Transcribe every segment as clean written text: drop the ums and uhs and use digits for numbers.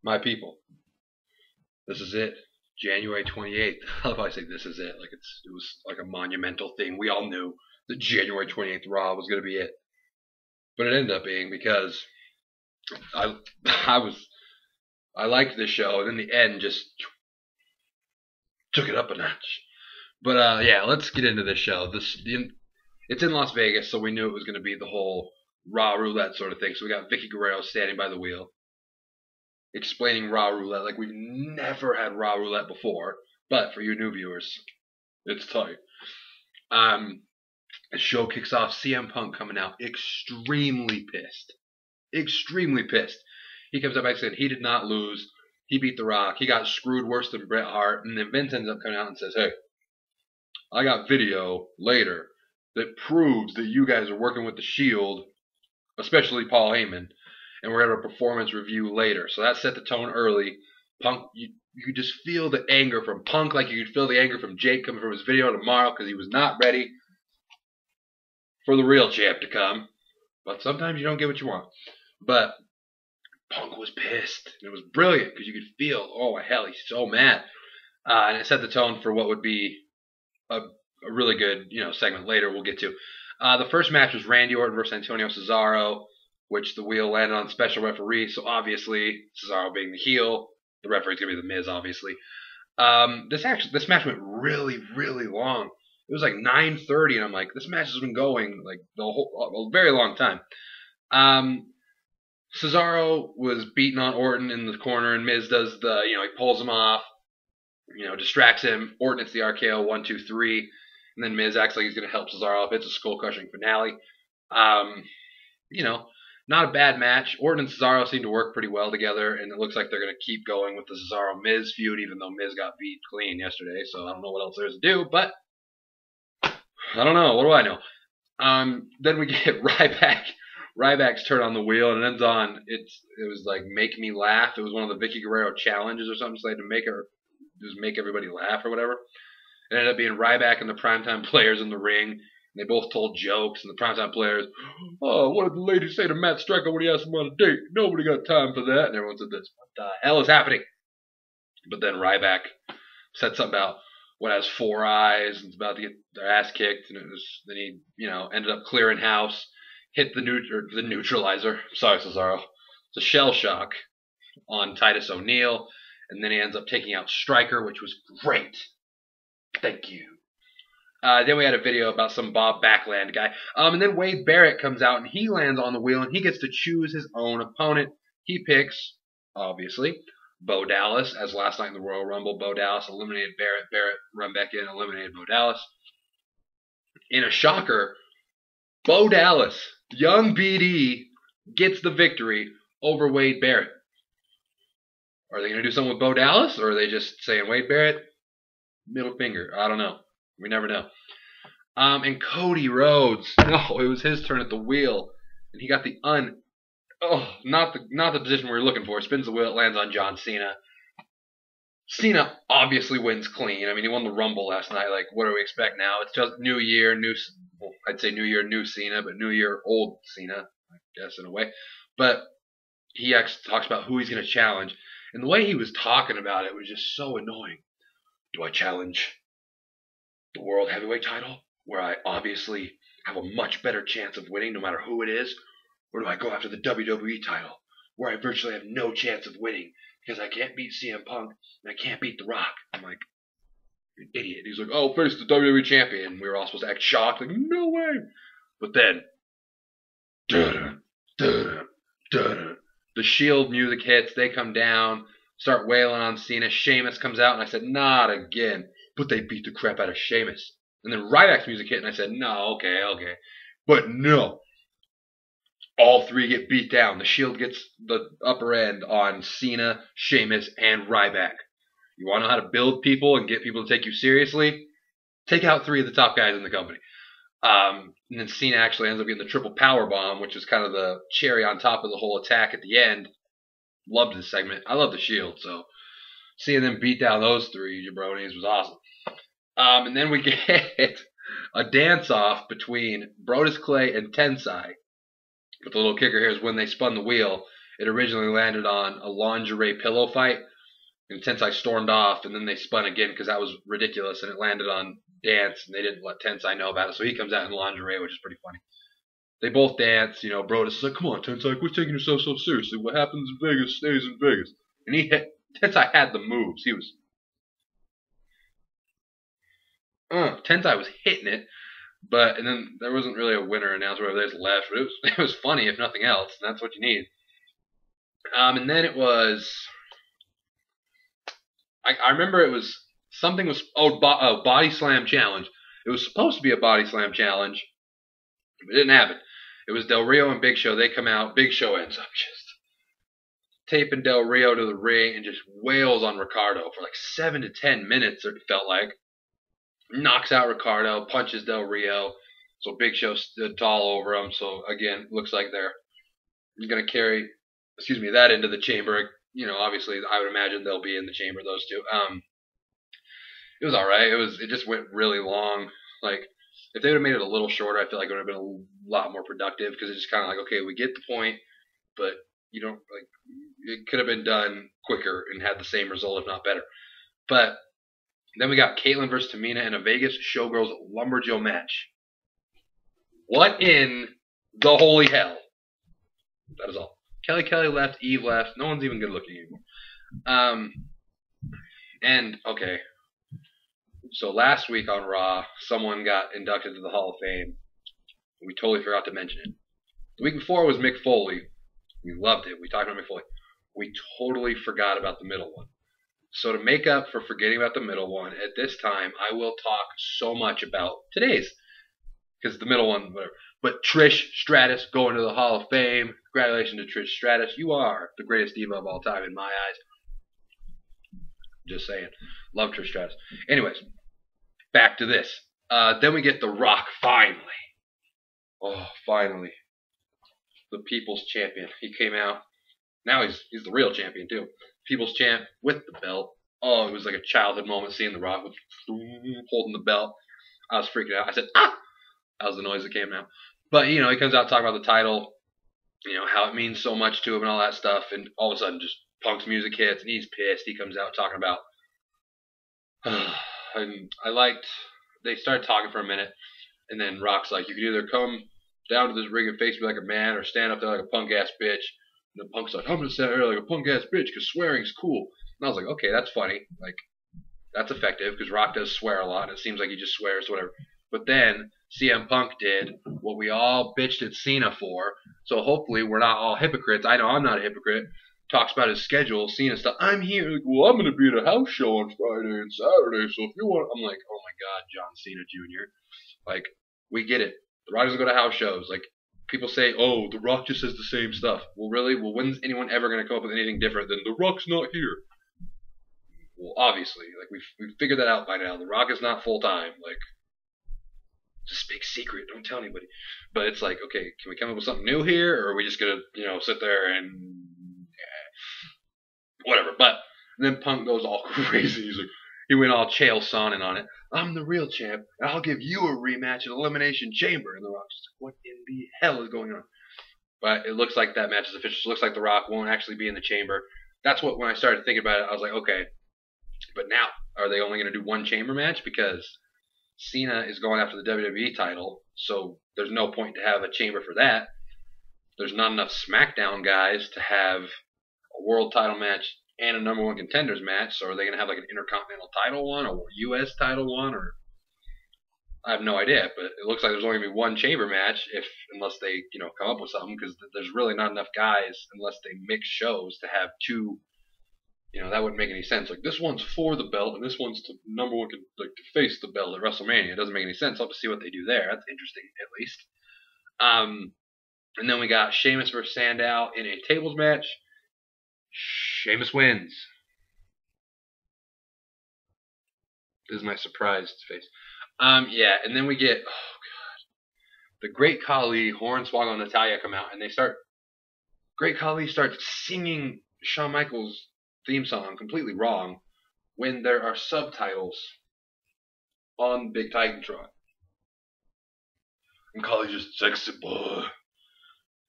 My people, this is it. January 28th. How do I say this is it? Like it was like a monumental thing. We all knew that January 28th Raw was going to be it. But it ended up being because I I was I liked this show, and in the end just took it up a notch. But yeah, let's get into this show. It's in Las Vegas, so we knew it was going to be the whole Raw roulette sort of thing. So we got Vicky Guerrero standing by the wheel, explaining Raw roulette like we've never had Raw roulette before. But for you new viewers, it's tight. The show kicks off. CM Punk coming out extremely pissed. Extremely pissed. He comes up back saying he did not lose. He beat The Rock. He got screwed worse than Bret Hart. And then Vince ends up coming out and says, hey, I got video later that proves that you guys are working with the Shield, especially Paul Heyman, and we're going to have a performance review later. So that set the tone early. Punk, you could just feel the anger from Punk, like you could feel the anger from Jake coming from his video tomorrow because he was not ready for the real champ to come. But sometimes you don't get what you want. But Punk was pissed. It was brilliant because you could feel, oh hell, he's so mad. And it set the tone for what would be a really good, segment later we'll get to. The first match was Randy Orton versus Antonio Cesaro, which the wheel landed on special referee. So obviously Cesaro being the heel, the referee's gonna be the Miz, obviously. This match went really, really long. It was like 9:30, and I'm like, this match has been going like a very long time. Cesaro was beating on Orton in the corner, and Miz does he pulls him off, distracts him. Orton hits the RKO 1, 2, 3, and then Miz acts like he's going to help Cesaro up. It's a skull crushing finale. Not a bad match. Orton and Cesaro seem to work pretty well together, and it looks like they're going to keep going with the Cesaro Miz feud, even though Miz got beat clean yesterday. So I don't know what else there is to do, but I don't know. What do I know? Then we get Ryback's turn on the wheel, and it ends on it was like make me laugh. It was one of the Vicky Guerrero challenges or something, so they had to make everybody laugh or whatever. It ended up being Ryback and the primetime players in the ring. And they both told jokes, and the primetime players, oh, what did the lady say to Matt Striker when he asked him on a date? Nobody got time for that. And everyone said this. What the hell is happening? But then Ryback said something about what has 4 eyes and is about to get their ass kicked, and then he, ended up clearing house, hit the neutralizer. Sorry, Cesaro. It's a shell shock on Titus O'Neil, and then he ends up taking out Striker, which was great. Thank you. Then we had a video about some Bob Backlund guy. And then Wade Barrett comes out, and he lands on the wheel, and he gets to choose his own opponent. He picks, obviously, Bo Dallas, as last night in the Royal Rumble. Bo Dallas eliminated Barrett. Barrett run back in, eliminated Bo Dallas. In a shocker, Bo Dallas, young BD, gets the victory over Wade Barrett. Are they going to do something with Bo Dallas, or are they just saying, Wade Barrett, middle finger? I don't know. We never know. And Cody Rhodes, no, it was his turn at the wheel, and he got not the position we were looking for. Spins the wheel, it lands on John Cena. Cena obviously wins clean. I mean, he won the Rumble last night. Like, what do we expect now? It's just new year, I'd say new year, new Cena, but new year, old Cena, I guess, in a way. But he actually talks about who he's going to challenge, and the way he was talking about it was just so annoying. Do I challenge the World Heavyweight title, where I obviously have a much better chance of winning no matter who it is? Or do I go after the WWE title, where I virtually have no chance of winning because I can't beat CM Punk and I can't beat The Rock? I'm like, you're an idiot. He's like, oh, face the WWE champion. We were all supposed to act shocked, like, no way. But then, the Shield music hits, they come down, start wailing on Cena. Sheamus comes out, and I said, not again. But they beat the crap out of Sheamus. And then Ryback's music hit, and I said, no, okay. But no. All 3 get beat down. The Shield gets the upper end on Cena, Sheamus, and Ryback. You want to know how to build people and get people to take you seriously? Take out 3 of the top guys in the company. And then Cena actually ends up getting the triple power bomb, which is kind of the cherry on top of the whole attack at the end. Loved this segment. I love the Shield, so seeing them beat down those 3 jabronis was awesome. And then we get a dance-off between Brodus Clay and Tensai. But the little kicker here is when they spun the wheel, it originally landed on a lingerie pillow fight, and Tensai stormed off, and then they spun again because that was ridiculous, and it landed on dance, and they didn't let Tensai know about it, so he comes out in lingerie, which is pretty funny. They both dance, Brodus is like, come on, Tensai, quit taking yourself so seriously. What happens in Vegas stays in Vegas. And Tensai had the moves. He was, Tensai was hitting it, and then there wasn't really a winner announced, whatever, they just left, but it was funny, if nothing else, and that's what you need. And then it was, I remember it was, body slam challenge. It was supposed to be a body slam challenge, but it didn't happen. It was Del Rio and Big Show. They come out. Big Show ends up just taping Del Rio to the ring and just wails on Ricardo for like 7 to 10 minutes, it felt like. Knocks out Ricardo, punches Del Rio. So Big Show stood tall over him. So again, looks like they're going to carry, that into the chamber. Obviously, I would imagine they'll be in the chamber, those two. It was all right. It just went really long. Like, if they would have made it a little shorter, I feel like it would have been a lot more productive, because it's just kind of like, okay, we get the point, but you don't, like, it could have been done quicker and had the same result, if not better. But then we got Caitlyn versus Tamina in a Vegas Showgirls Lumberjill match. What in the holy hell? That is all. Kelly left, Eve left. No one's even good looking anymore. And, okay. So last week on Raw, someone got inducted to the Hall of Fame. We totally forgot to mention it. The week before was Mick Foley. We loved it. We talked about Mick Foley. We totally forgot about the middle one. So to make up for forgetting about the middle one, at this time, I will talk so much about today's. Because the middle one, whatever. But Trish Stratus going to the Hall of Fame. Congratulations to Trish Stratus. You are the greatest diva of all time in my eyes. Just saying. Love Trish Stratus. Anyways. Back to this. Then we get The Rock, finally. Oh, finally. The People's Champion. He came out. Now he's the real champion, too. People's Champ with the belt. Oh, it was like a childhood moment seeing The Rock with holding the belt. I was freaking out. I said, ah! That was the noise that came out. But, he comes out talking about the title, how it means so much to him and all that stuff. And all of a sudden, just Punk's music hits, and he's pissed. He comes out talking about... And they started talking for a minute, and then Rock's like, you can either come down to this ring and face me like a man, or stand up there like a punk-ass bitch. And then Punk's like, I'm going to stand there like a punk-ass bitch, because swearing's cool. And I was like, okay, that's funny. Like, that's effective, because Rock does swear a lot, and it seems like he just swears, whatever. But then CM Punk did what we all bitched at Cena for, so hopefully we're not all hypocrites. I know I'm not a hypocrite. Talks about his schedule, Cena stuff. I'm here. Like, well, I'm going to be at a house show on Friday and Saturday, so if you want... I'm like, oh my God, John Cena Jr. Like, we get it. The Rock doesn't go to house shows. Like, people say, oh, The Rock just says the same stuff. Well, really? Well, when's anyone ever going to come up with anything different than The Rock's not here? Well, obviously. Like, we've figured that out by now. The Rock is not full-time. Like, it's a big secret. Don't tell anybody. But it's like, okay, can we come up with something new here? Or are we just going to, sit there and... whatever. But then Punk goes all crazy. He's like, he went all Chael Sonnen on it. I'm the real champ, and I'll give you a rematch at Elimination Chamber. And The Rock's just like, what in the hell is going on? But it looks like that match is official. It looks like The Rock won't actually be in the chamber. That's what, when I started thinking about it, I was like, okay. But now, are they only going to do one chamber match? Because Cena is going after the WWE title, so there's no point to have a chamber for that. There's not enough SmackDown guys to have a world title match and a number one contenders match. So are they going to have like an intercontinental title one or a U.S. title one? Or I have no idea. But it looks like there's only going to be one chamber match unless they come up with something, because there's really not enough guys unless they mix shows to have two. That wouldn't make any sense. Like, this one's for the belt and this one's to number one to face the belt at WrestleMania. It doesn't make any sense. I'll have to see what they do there. That's interesting, at least. And then we got Sheamus versus Sandow in a tables match. Sheamus wins. This is my surprised face. Yeah, and then we get, oh God, the Great Khali, Hornswoggle, and Natalya come out, and Great Khali starts singing Shawn Michaels' theme song completely wrong when there are subtitles on Big Titantron. And Khali's just sexy boy.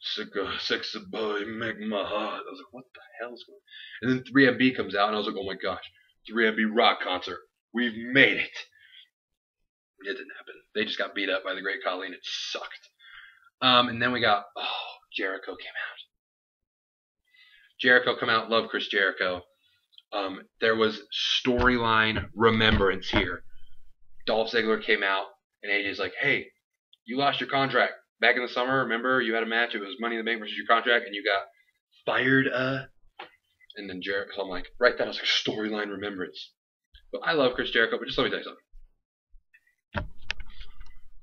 Sexy boy, make my heart. I was like, what the hell is going on? And then 3MB comes out, and I was like, oh my gosh, 3MB rock concert. We've made it. It didn't happen. They just got beat up by the Great Khali, and it sucked. And then we got, Jericho came out. Jericho come out. Love Chris Jericho. There was storyline remembrance here. Dolph Ziggler came out, and AJ's like, hey, you lost your contract back in the summer. Remember, you had a match. It was Money in the Bank versus your contract, and you got fired. And then Jericho, so I'm like, write that as like storyline remembrance. But I love Chris Jericho. But just let me tell you something.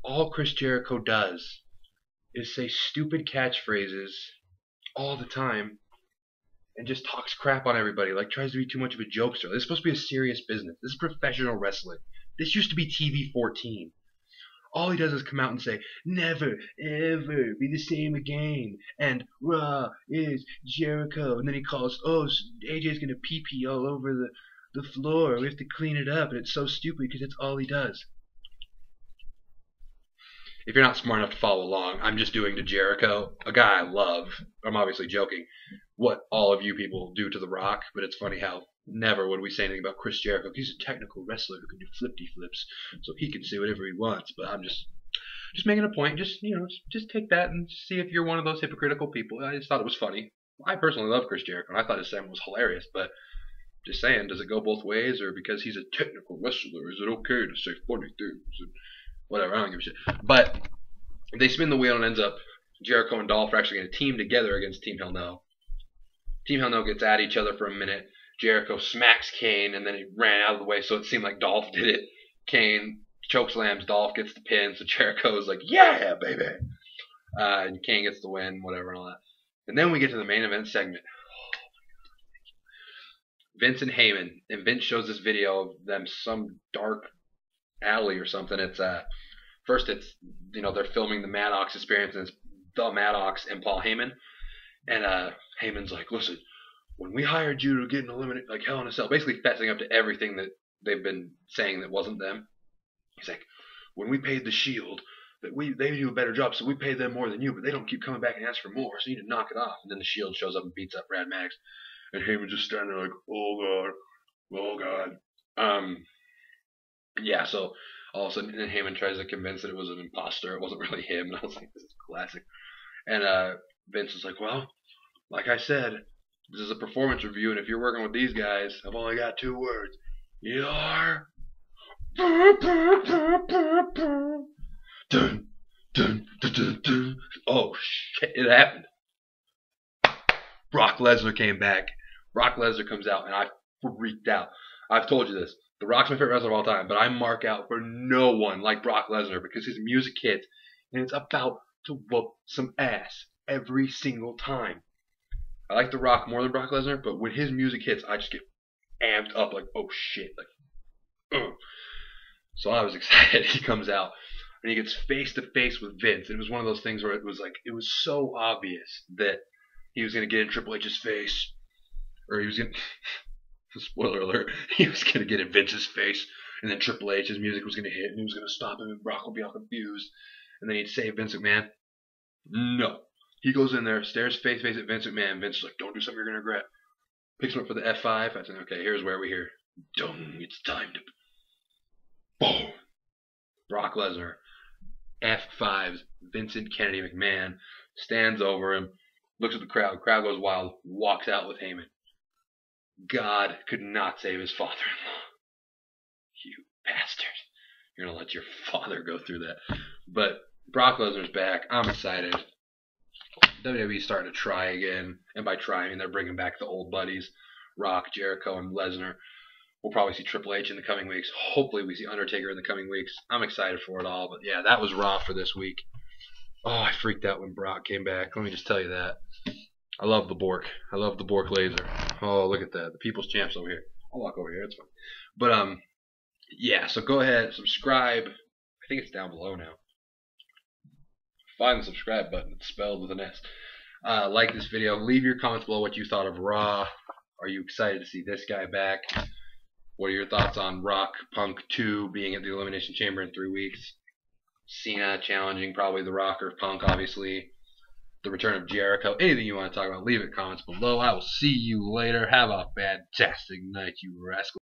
All Chris Jericho does is say stupid catchphrases all the time and just talks crap on everybody, like tries to be too much of a jokester. This is supposed to be a serious business. This is professional wrestling. This used to be TV 14. All he does is come out and say, never, ever be the same again. And Raw is Jericho. And then he calls, AJ's going to pee-pee all over the floor. We have to clean it up. And it's so stupid because it's all he does. If you're not smart enough to follow along, I'm just doing to Jericho, a guy I love. I'm obviously joking. What all of you people do to The Rock, but it's funny how never would we say anything about Chris Jericho. He's a technical wrestler who can do flippy flips, so he can say whatever he wants. But I'm just making a point. Just take that and see if you're one of those hypocritical people. I just thought it was funny. I personally love Chris Jericho, and I thought his segment was hilarious. But just saying, does it go both ways, or because he's a technical wrestler, is it okay to say funny things? And whatever, I don't give a shit. But they spin the wheel and ends up Jericho and Dolph are actually going to team together against Team Hell No. Team Hell No gets at each other for a minute. Jericho smacks Kane, and then he ran out of the way, so it seemed like Dolph did it. Kane chokeslams Dolph, gets the pin, so Jericho's like, yeah, baby! And Kane gets the win, whatever, and all that. And then we get to the main event segment. Vince and Heyman. And Vince shows this video of them some dark alley or something. It's first it's they're filming the Maddox experience, and it's the Maddox and Paul Heyman. And Heyman's like, listen, when we hired you to get an eliminate like Hell in a Cell, basically fessing up to everything that they've been saying that wasn't them. He's like, when we paid the Shield, that they do a better job, so we pay them more than you, but they don't keep coming back and ask for more, so you need to knock it off. And then the Shield shows up and beats up Brad Maddox, and Heyman's just standing there like, oh god. Yeah, so all of a sudden, then Heyman tries to convince that it was an imposter. It wasn't really him. And I was like, this is classic. And Vince is like, well, like I said, this is a performance review, and if you're working with these guys, I've only got 2 words. You're... Dun, dun, dun, dun, dun. Oh, shit, it happened. Brock Lesnar came back. Brock Lesnar comes out, and I freaked out. I've told you this. The Rock's my favorite wrestler of all time, but I mark out for no one like Brock Lesnar because his music hits, and it's about to whoop some ass every single time. I like The Rock more than Brock Lesnar, but when his music hits, I just get amped up like, oh shit. Like, ugh. So I was excited. He comes out, and he gets face to face with Vince. It was one of those things where it was so obvious that he was going to get in Triple H's face, or he was going to... Spoiler alert, he was going to get in Vince's face, and then Triple H's music was going to hit, and he was going to stop him, and Brock would be all confused, and then he'd save Vince McMahon. No. He goes in there, stares face-to-face at Vince McMahon, and Vince is like, don't do something you're going to regret. Picks him up for the F5. I said, okay, here's where we hear, dung, it's time to... Boom! Brock Lesnar, F5s, Vincent Kennedy McMahon, stands over him, looks at the crowd goes wild, walks out with Heyman. God could not save his father-in-law. You bastard. You're going to let your father go through that. But Brock Lesnar's back. I'm excited. WWE's starting to try again. And by try, I mean they're bringing back the old buddies. Rock, Jericho, and Lesnar. We'll probably see Triple H in the coming weeks. Hopefully we see Undertaker in the coming weeks. I'm excited for it all. But yeah, that was Raw for this week. Oh, I freaked out when Brock came back. Let me just tell you that. I love the Bork. I love the Bork laser. Oh, look at that. The People's Champ's over here. I'll walk over here. It's fine. But, yeah, so go ahead. Subscribe. I think it's down below now. Find the subscribe button. It's spelled with an S. Like this video. Leave your comments below what you thought of Raw. Are you excited to see this guy back? What are your thoughts on Rock Punk 2 being at the Elimination Chamber in 3 weeks? Cena challenging probably The Rock or Punk, obviously. the return of Jericho, anything you want to talk about, leave it in comments below. I will see you later. Have a fantastic night, you rascals.